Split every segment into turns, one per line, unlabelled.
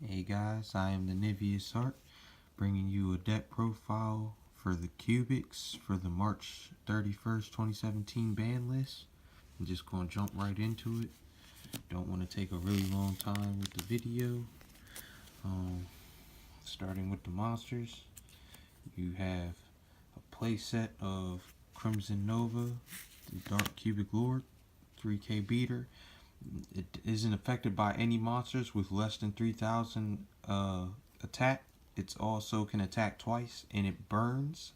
Hey guys, I am the Nivius Art, bringing you a deck profile for the Cubics for the March 31st, 2017 ban list. I'm just going to jump right into it. Don't want to take a really long time with the video. Starting with the monsters, you have a playset of Crimson Nova, the Dark Cubic Lord, 3K beater. It isn't affected by any monsters with less than 3,000 attack. It also can attack twice, and it burns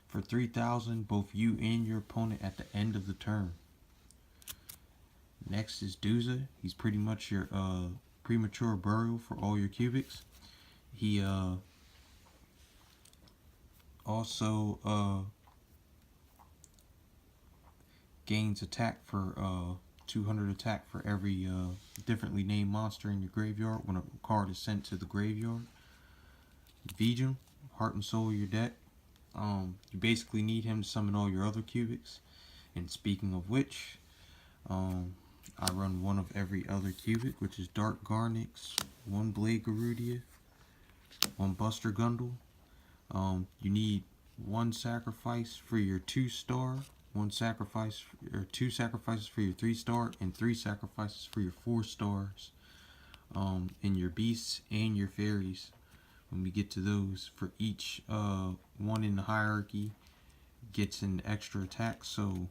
for 3,000 both you and your opponent at the end of the turn. Next is Duza. He's pretty much your premature burial for all your cubics. He also gains attack for 200 attack for every differently named monster in your graveyard when a card is sent to the graveyard. Vijam, heart and soul of your deck. You basically need him to summon all your other cubics. And speaking of which, I run one of every other cubic, which is Dark Garnex, one Blade Garoodia, one Buster Gundil. You need one sacrifice for your 2-star, one sacrifice or 2 sacrifices for your 3-star, and 3 sacrifices for your 4 stars. And your beasts and your fairies. When we get to those, for each one in the hierarchy gets an extra attack. So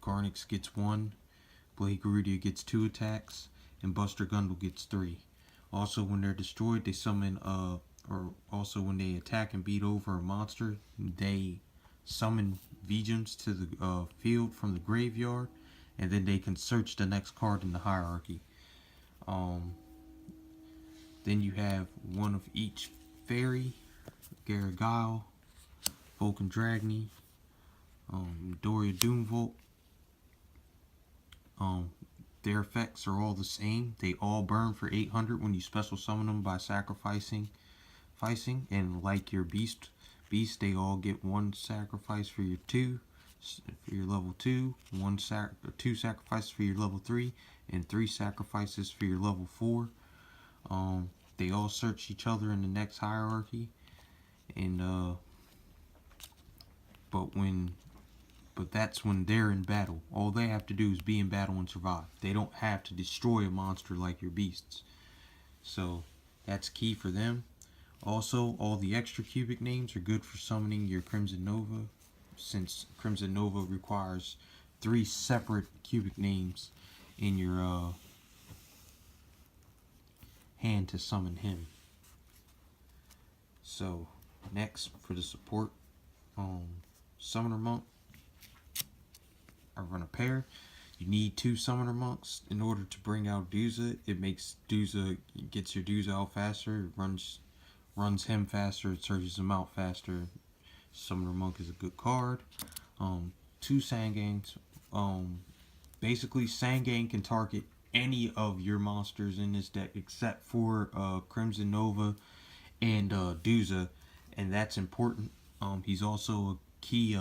Garnex gets 1, Blade Garoodia gets 2 attacks, and Buster Gundil gets 3. Also, when they're destroyed, they summon or also when they attack and beat over a monster, they summon Vijams to the field from the graveyard, and then they can search the next card in the hierarchy. Then you have one of each fairy, Gera, Guile, Vulcan, Dragni, Indoria, Doomvolt. Their effects are all the same. They all burn for 800 when you special summon them by sacrificing. And like your beast, they all get 1 sacrifice for your 2, for your level 2, 2 sacrifices for your level 3, and 3 sacrifices for your level 4. They all search each other in the next hierarchy, and but that's when they're in battle. All they have to do is be in battle and survive. They don't have to destroy a monster like your beasts. So that's key for them. Also, all the extra cubic names are good for summoning your Crimson Nova, since Crimson Nova requires 3 separate cubic names in your hand to summon him. So next, for the support, Summoner Monk, I run a pair. You need 2 Summoner Monks in order to bring out Duza. It makes Duza, gets your Duza out faster, it runs him faster, it searches him out faster. Summoner Monk is a good card. 2 Sangans. Basically, Sangan can target any of your monsters in this deck except for Crimson Nova and Duza, and that's important. He's also a key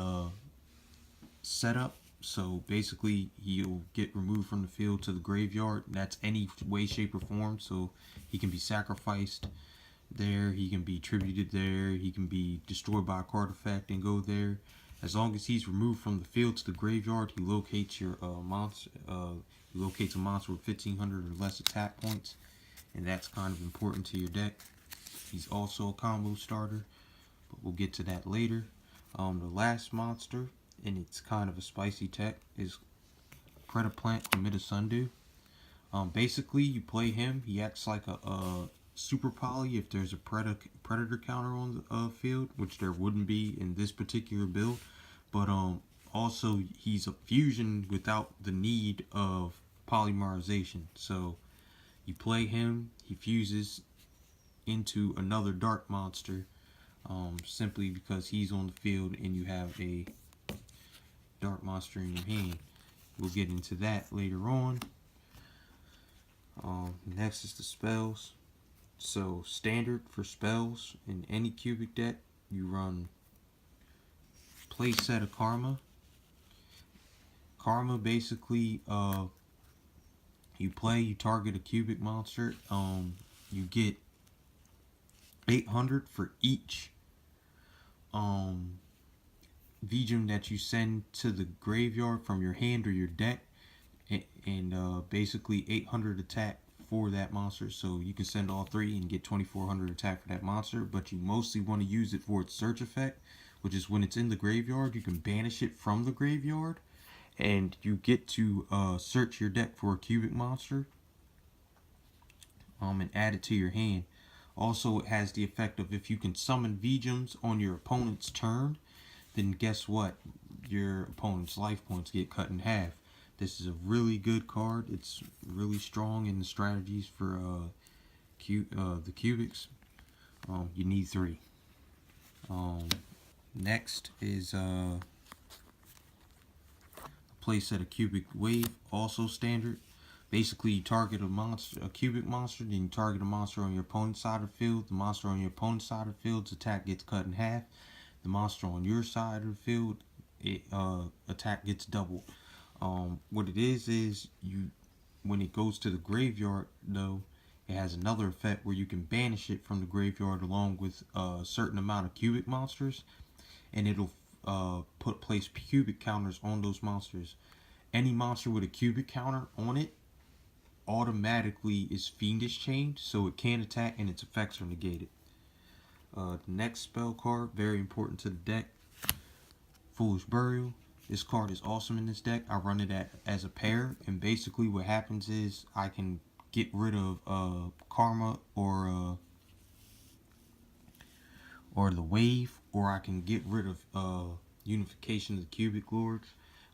setup, so basically he'll get removed from the field to the graveyard. That's any way, shape, or form, so he can be sacrificed there, he can be tributed there, he can be destroyed by a card effect and go there. As long as he's removed from the field to the graveyard, he locates your monster. He locates a monster with 1,500 or less attack points, and that's kind of important to your deck. He's also a combo starter, but we'll get to that later. The last monster, and it's kind of a spicy tech, is Predaplant Chlamydosundew. Basically, you play him. He acts like a super poly if there's a predator counter on the field, which there wouldn't be in this particular build. But also he's a fusion without the need of polymerization. So you play him, he fuses into another dark monster, simply because he's on the field and you have a dark monster in your hand. We'll get into that later on. Next is the spells. So standard for spells in any cubic deck, you run playset of Karma. Karma basically, you target a cubic monster, you get 800 for each Vijam that you send to the graveyard from your hand or your deck, and basically 800 attack for that monster. So you can send all three and get 2400 attack for that monster, but you mostly want to use it for its search effect, which is when it's in the graveyard, you can banish it from the graveyard, and you get to search your deck for a cubic monster, and add it to your hand. Also, it has the effect of if you can summon Vijams on your opponent's turn, then guess what? Your opponent's life points get cut in half. This is a really good card. It's really strong in the strategies for the cubics. You need 3. Next is a playset of cubic wave, also standard. Basically, you target a cubic monster, then you target a monster on your opponent's side of the field. The monster on your opponent's side of the field's attack gets cut in half. The monster on your side of the field, attack gets doubled. What it is you, when it goes to the graveyard, though, it has another effect where you can banish it from the graveyard along with a certain amount of cubic monsters, and it'll place cubic counters on those monsters. Any monster with a cubic counter on it automatically is fiendish chained, so it can't attack and its effects are negated. The next spell card, very important to the deck, Foolish Burial. This card is awesome in this deck. I run it as a pair, and basically what happens is I can get rid of Karma or the Wave, or I can get rid of Unification of the Cubic Lords,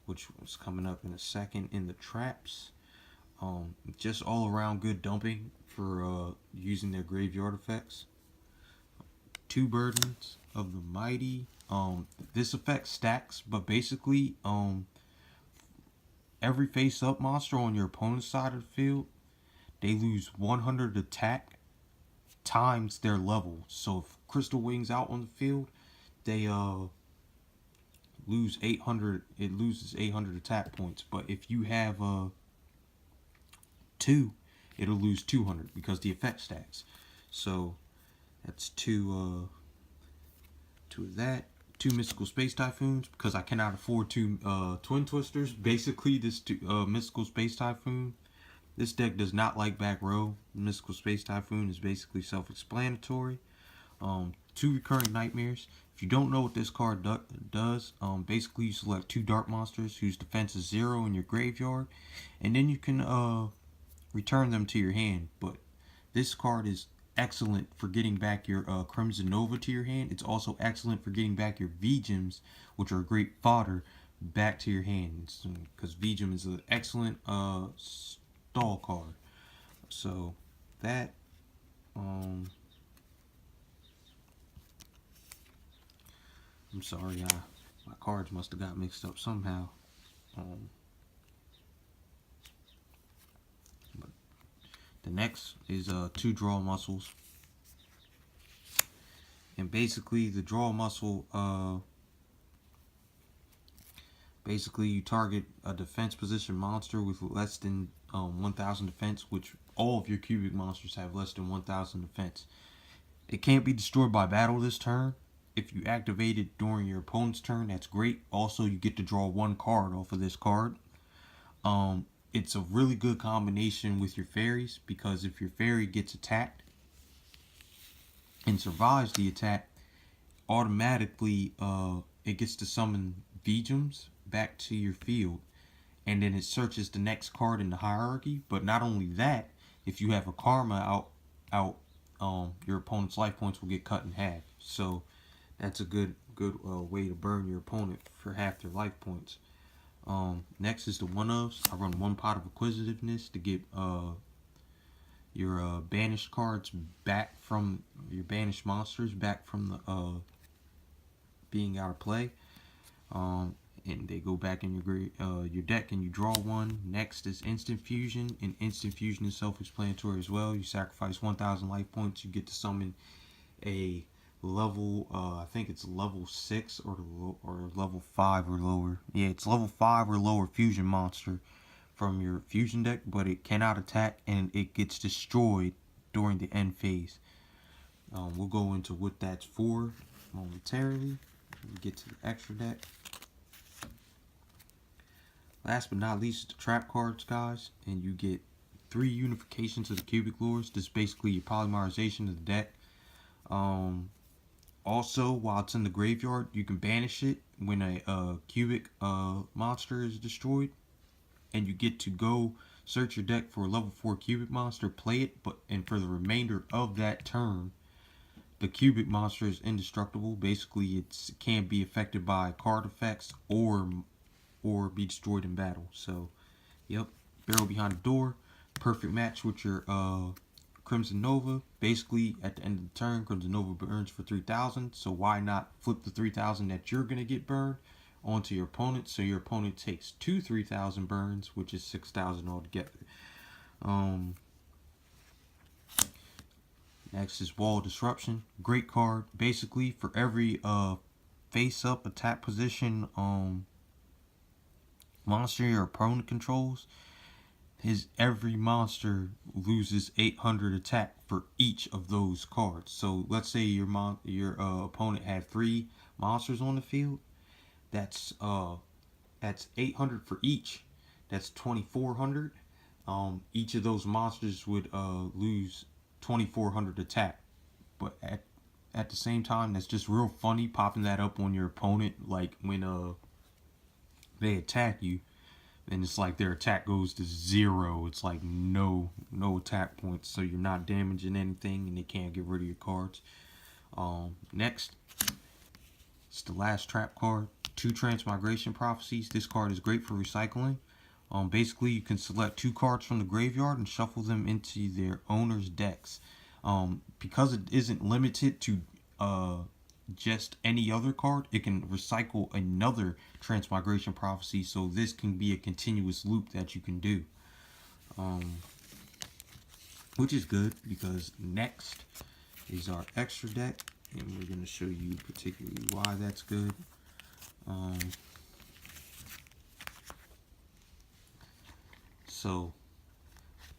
which was coming up in a second in the traps. Just all around good dumping for using their graveyard effects. 2 Burdens of the Mighty. This effect stacks, but basically every face-up monster on your opponent's side of the field, they lose 100 attack times their level. So if Crystal Wings out on the field, they lose 800. It loses 800 attack points. But if you have 2, it'll lose 200 because the effect stacks. So that's 2 of that. 2 Mystical Space Typhoons, because I cannot afford 2 Twin Twisters. Basically, this Mystical Space Typhoon, this deck does not like back row. Mystical Space Typhoon is basically self-explanatory. 2 Recurring Nightmares. If you don't know what this card does, basically you select 2 dark monsters whose defense is 0 in your graveyard, and then you can return them to your hand. But this card is excellent for getting back your Crimson Nova to your hand. It's also excellent for getting back your Vijams, which are great fodder, back to your hand, because Vijam is an excellent stall card. So that I'm sorry, my cards must have got mixed up somehow. But the next is 2 Draw Muscles. And basically the Draw Muscle, basically you target a defense position monster with less than 1000 defense, which all of your cubic monsters have less than 1000 defense. It can't be destroyed by battle this turn. If you activate it during your opponent's turn, that's great. Also, you get to draw 1 card off of this card. It's a really good combination with your fairies, because if your fairy gets attacked and survives the attack, automatically it gets to summon Vijams back to your field, and then it searches the next card in the hierarchy. But not only that, if you have a Karma out, your opponent's life points will get cut in half. So that's a good way to burn your opponent for half their life points. Next is the one-ofs. I run 1 pot of Acquisitiveness to get your banished cards back from your banished monsters, back from the being out of play. And they go back in your deck, and you draw 1. Next is Instant Fusion, and Instant Fusion is self-explanatory as well. You sacrifice 1000 life points, you get to summon a level, I think it's level 6 or level 5 or lower. Yeah, it's level 5 or lower fusion monster from your fusion deck, but it cannot attack and it gets destroyed during the end phase. We'll go into what that's for momentarily. We get to the extra deck. Last but not least, the trap cards, guys, and you get 3 unifications of the cubic lures. This is basically your polymerization of the deck. Also, while it's in the graveyard, you can banish it when a cubic monster is destroyed, and you get to go search your deck for a level 4 cubic monster, play it, and for the remainder of that turn, the cubic monster is indestructible. Basically, it can't be affected by card effects or be destroyed in battle. So, yep, Barrel Behind the Door, perfect match with your Crimson Nova. Basically, at the end of the turn, Crimson Nova burns for 3,000. So why not flip the 3,000 that you're gonna get burned onto your opponent? So your opponent takes 2 3,000 burns, which is 6,000 altogether. Next is Wall Disruption. Great card. Basically, for every face-up attack position monster your opponent controls, every monster loses 800 attack for each of those cards. So let's say your opponent had 3 monsters on the field. That's 800 for each. That's 2,400. Each of those monsters would lose 2,400 attack. But at the same time, that's just real funny popping that up on your opponent, like when they attack you, and it's like their attack goes to 0. It's like no attack points, so you're not damaging anything, and they can't get rid of your cards. Next, it's the last trap card, 2 Transmigration Prophecies. This card is great for recycling. Basically, you can select 2 cards from the graveyard and shuffle them into their owner's decks. Because it isn't limited to just any other card, it can recycle another Transmigration Prophecy, so this can be a continuous loop that you can do, which is good, because next is our extra deck, and we're going to show you particularly why that's good. So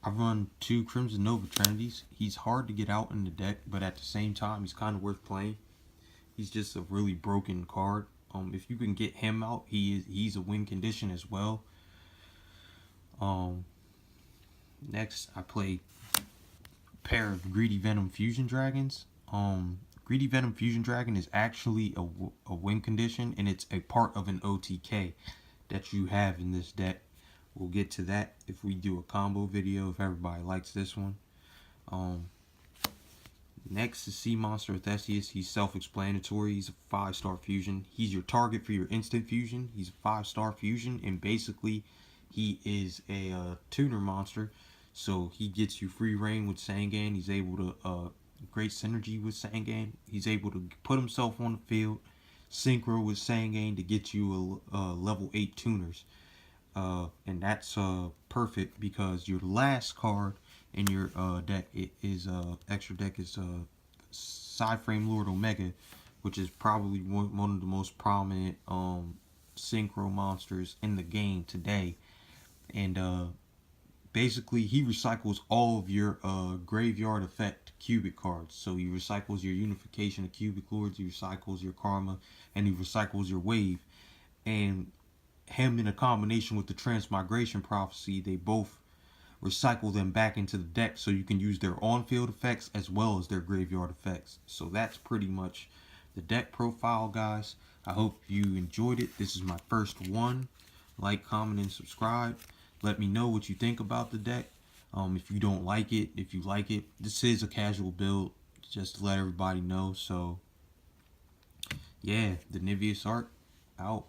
I run 2 Crimson Nova Trinities. He's hard to get out in the deck, but at the same time, he's kind of worth playing. He's just a really broken card. If you can get him out, he's a win condition as well. Next, I play a pair of Greedy Venom Fusion Dragons. Greedy Venom Fusion Dragon is actually a win condition, and it's a part of an OTK that you have in this deck. We'll get to that if we do a combo video, if everybody likes this one. Next is Sea Monster with Theseus. He's self-explanatory. He's a 5-star fusion. He's your target for your instant fusion. He's a 5-star fusion, and basically he is a tuner monster. So he gets you free reign with Sangan. He's able to great synergy with Sangan. He's able to put himself on the field, synchro with Sangan to get you a level 8 tuners. And that's perfect, because your last card in your deck extra deck is Psyframe Lord Omega, which is probably one of the most prominent synchro monsters in the game today. And basically he recycles all of your graveyard effect cubic cards. So he recycles your unification of cubic lords, he recycles your karma, and he recycles your wave. And him in a combination with the Transmigration Prophecy, they both recycle them back into the deck, so you can use their on-field effects as well as their graveyard effects. So that's pretty much the deck profile, guys. I hope you enjoyed it. This is my first one. Like, comment, and subscribe. Let me know what you think about the deck. If you don't like it, if you like it, this is a casual build, just to let everybody know. So yeah, the Niveus art out.